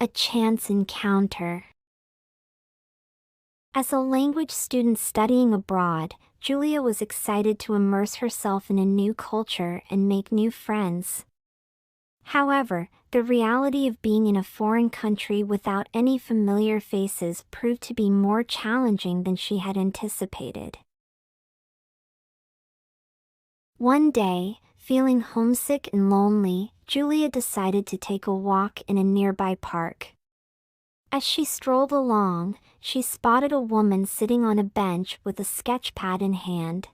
A chance encounter. As a language student studying abroad, Julia was excited to immerse herself in a new culture and make new friends. However, the reality of being in a foreign country without any familiar faces proved to be more challenging than she had anticipated. One day, feeling homesick and lonely, Julia decided to take a walk in a nearby park. As she strolled along, she spotted a woman sitting on a bench with a sketch pad in hand.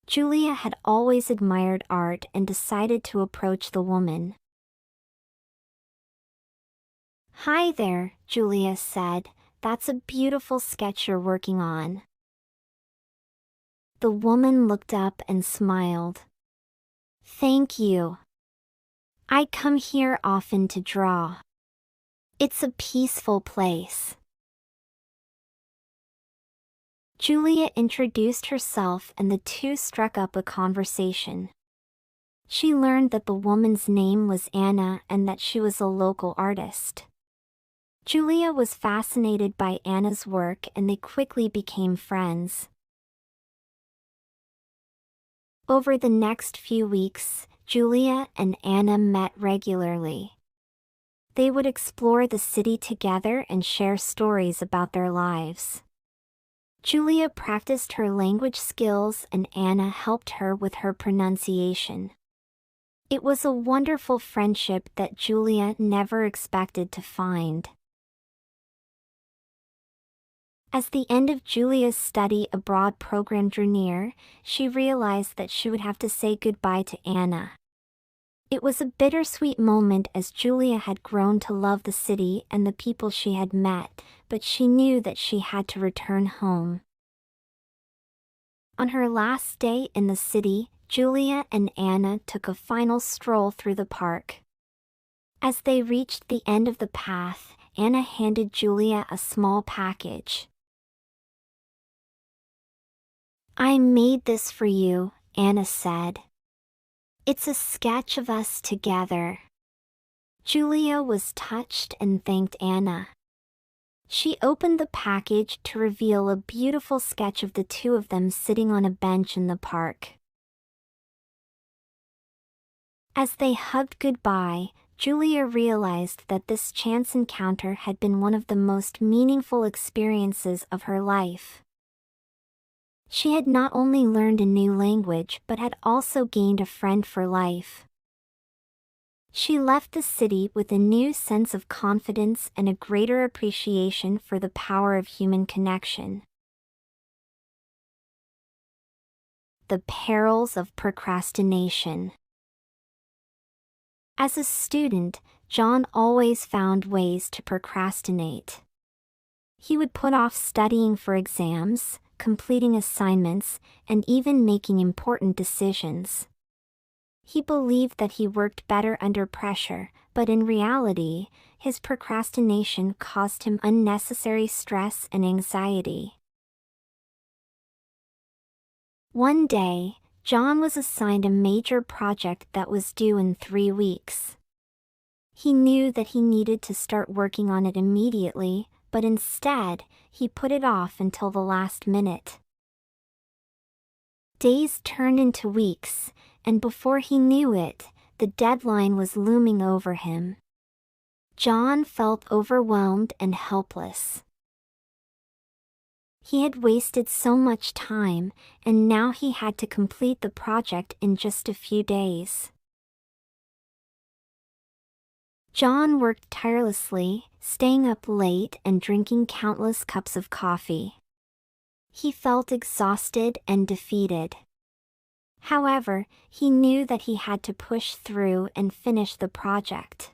Julia had always admired art and decided to approach the woman. "Hi there," Julia said. "That's a beautiful sketch you're working on." The woman looked up and smiled. "Thank you. I come here often to draw. It's a peaceful place." Julia introduced herself and the two struck up a conversation. She learned that the woman's name was Anna and that she was a local artist. Julia was fascinated by Anna's work and they quickly became friends. Over the next few weeks, Julia and Anna met regularly. They would explore the city together and share stories about their lives. Julia practiced her language skills and Anna helped her with her pronunciation. It was a wonderful friendship that Julia never expected to find. As the end of Julia's study abroad program drew near, she realized that she would have to say goodbye to Anna. It was a bittersweet moment as Julia had grown to love the city and the people she had met, but she knew that she had to return home. On her last day in the city, Julia and Anna took a final stroll through the park. As they reached the end of the path, Anna handed Julia a small package. "I made this for you," Anna said. "It's a sketch of us together." Julia was touched and thanked Anna. She opened the package to reveal a beautiful sketch of the two of them sitting on a bench in the park. As they hugged goodbye, Julia realized that this chance encounter had been one of the most meaningful experiences of her life. She had not only learned a new language but had also gained a friend for life. She left the city with a new sense of confidence and a greater appreciation for the power of human connection. The perils of procrastination. As a student, John always found ways to procrastinate. He would put off studying for exams, completing assignments, and even making important decisions. He believed that he worked better under pressure, but in reality, his procrastination caused him unnecessary stress and anxiety. One day, John was assigned a major project that was due in 3 weeks. He knew that he needed to start working on it immediately, but instead, he put it off until the last minute. Days turned into weeks, and before he knew it, the deadline was looming over him. John felt overwhelmed and helpless. He had wasted so much time, and now he had to complete the project in just a few days. John worked tirelessly, staying up late and drinking countless cups of coffee. He felt exhausted and defeated. However, he knew that he had to push through and finish the project.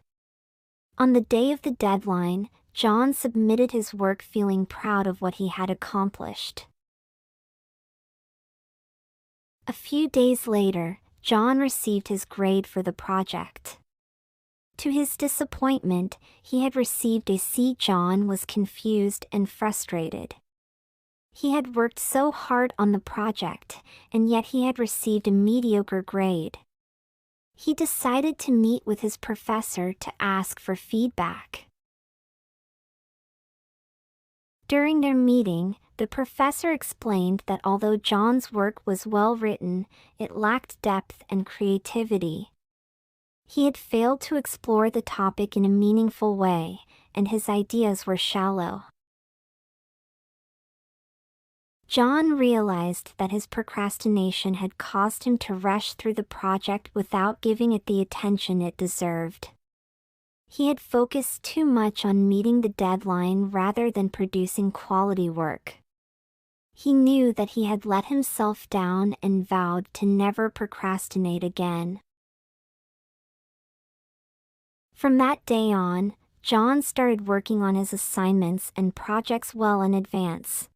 On the day of the deadline, John submitted his work feeling proud of what he had accomplished. A few days later, John received his grade for the project. To his disappointment, he had received a C. John was confused and frustrated. He had worked so hard on the project, and yet he had received a mediocre grade. He decided to meet with his professor to ask for feedback. During their meeting, the professor explained that although John's work was well written, it lacked depth and creativity. He had failed to explore the topic in a meaningful way, and his ideas were shallow. John realized that his procrastination had caused him to rush through the project without giving it the attention it deserved. He had focused too much on meeting the deadline rather than producing quality work. He knew that he had let himself down and vowed to never procrastinate again. From that day on, John started working on his assignments and projects well in advance.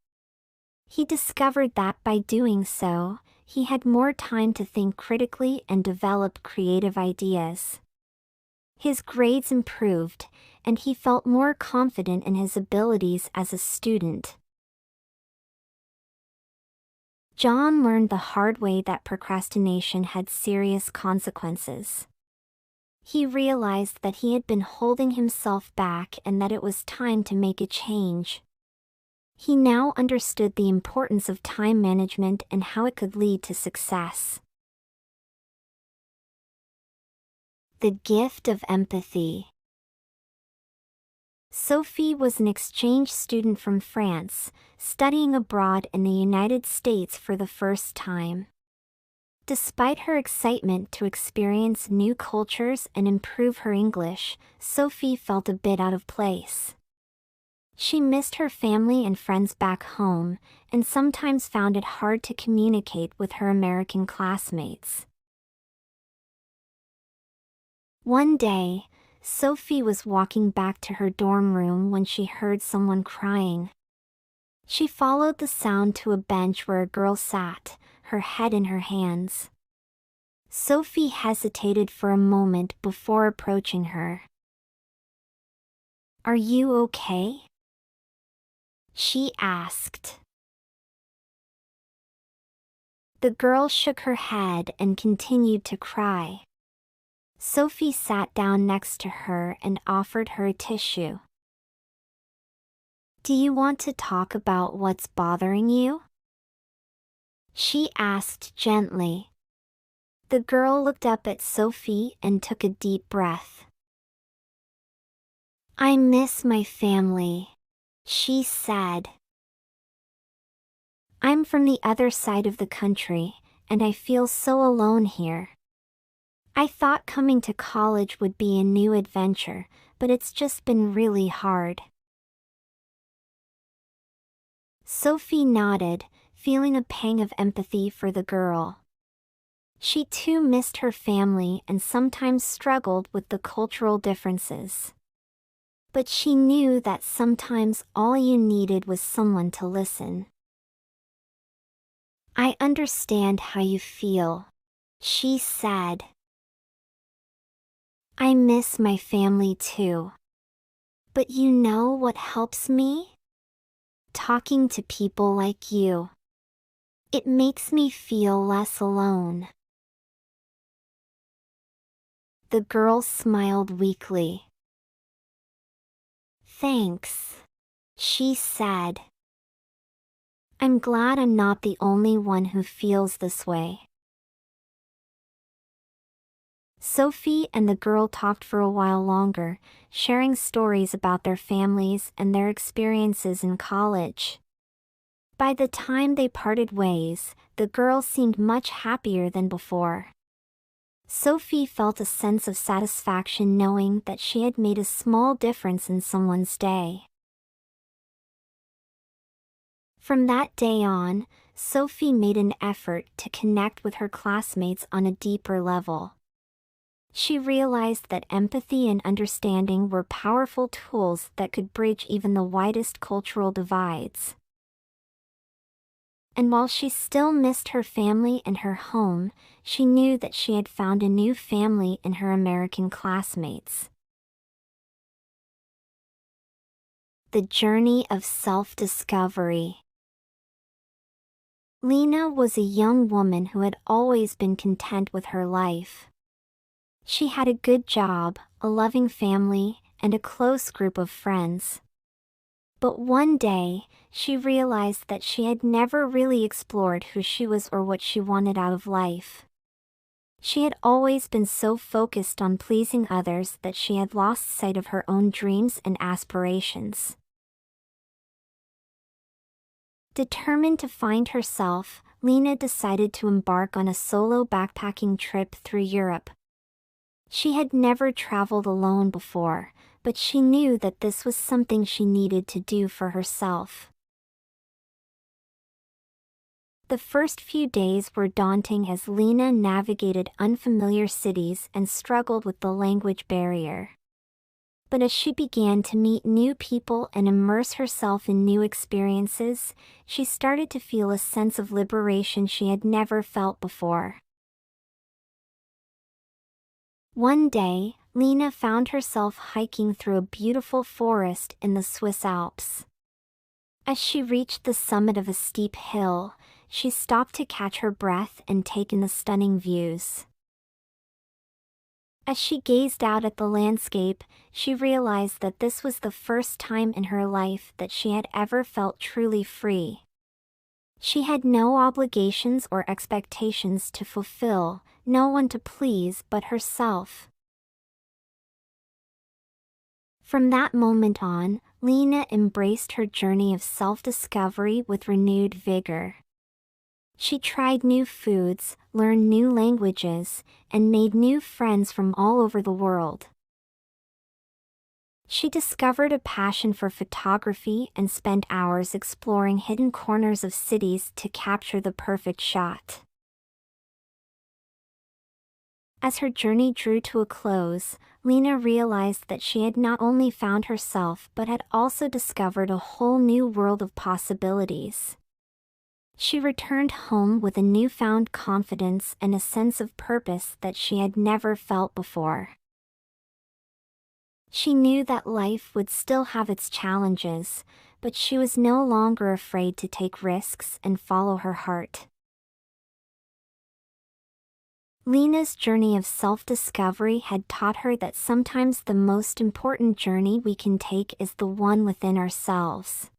He discovered that by doing so, he had more time to think critically and develop creative ideas. His grades improved, and he felt more confident in his abilities as a student. John learned the hard way that procrastination had serious consequences. He realized that he had been holding himself back and that it was time to make a change. He now understood the importance of time management and how it could lead to success. The gift of empathy. Sophie was an exchange student from France, studying abroad in the United States for the first time. Despite her excitement to experience new cultures and improve her English, Sophie felt a bit out of place. She missed her family and friends back home, and sometimes found it hard to communicate with her American classmates. One day, Sophie was walking back to her dorm room when she heard someone crying. She followed the sound to a bench where a girl sat, her head in her hands. Sophie hesitated for a moment before approaching her. "Are you okay?" she asked. The girl shook her head and continued to cry. Sophie sat down next to her and offered her a tissue. "Do you want to talk about what's bothering you?" she asked gently. The girl looked up at Sophie and took a deep breath. "I miss my family," she said. "I'm from the other side of the country, and I feel so alone here. I thought coming to college would be a new adventure, but it's just been really hard." Sophie nodded, feeling a pang of empathy for the girl. She too missed her family and sometimes struggled with the cultural differences. But she knew that sometimes all you needed was someone to listen. "I understand how you feel," she said. "I miss my family too. But you know what helps me? Talking to people like you. It makes me feel less alone." The girl smiled weakly. "Thanks," she said. "I'm glad I'm not the only one who feels this way." Sophie and the girl talked for a while longer, sharing stories about their families and their experiences in college. By the time they parted ways, the girl seemed much happier than before. Sophie felt a sense of satisfaction knowing that she had made a small difference in someone's day. From that day on, Sophie made an effort to connect with her classmates on a deeper level. She realized that empathy and understanding were powerful tools that could bridge even the widest cultural divides. And while she still missed her family and her home, she knew that she had found a new family in her American classmates. The journey of self-discovery. Lena was a young woman who had always been content with her life. She had a good job, a loving family, and a close group of friends. But one day, she realized that she had never really explored who she was or what she wanted out of life. She had always been so focused on pleasing others that she had lost sight of her own dreams and aspirations. Determined to find herself, Lena decided to embark on a solo backpacking trip through Europe. She had never traveled alone before, but she knew that this was something she needed to do for herself. The first few days were daunting as Lena navigated unfamiliar cities and struggled with the language barrier. But as she began to meet new people and immerse herself in new experiences, she started to feel a sense of liberation she had never felt before. One day, Lena found herself hiking through a beautiful forest in the Swiss Alps. As she reached the summit of a steep hill, she stopped to catch her breath and take in the stunning views. As she gazed out at the landscape, she realized that this was the first time in her life that she had ever felt truly free. She had no obligations or expectations to fulfill, no one to please but herself. From that moment on, Lena embraced her journey of self-discovery with renewed vigor. She tried new foods, learned new languages, and made new friends from all over the world. She discovered a passion for photography and spent hours exploring hidden corners of cities to capture the perfect shot. As her journey drew to a close, Lena realized that she had not only found herself but had also discovered a whole new world of possibilities. She returned home with a newfound confidence and a sense of purpose that she had never felt before. She knew that life would still have its challenges, but she was no longer afraid to take risks and follow her heart. Lena's journey of self-discovery had taught her that sometimes the most important journey we can take is the one within ourselves.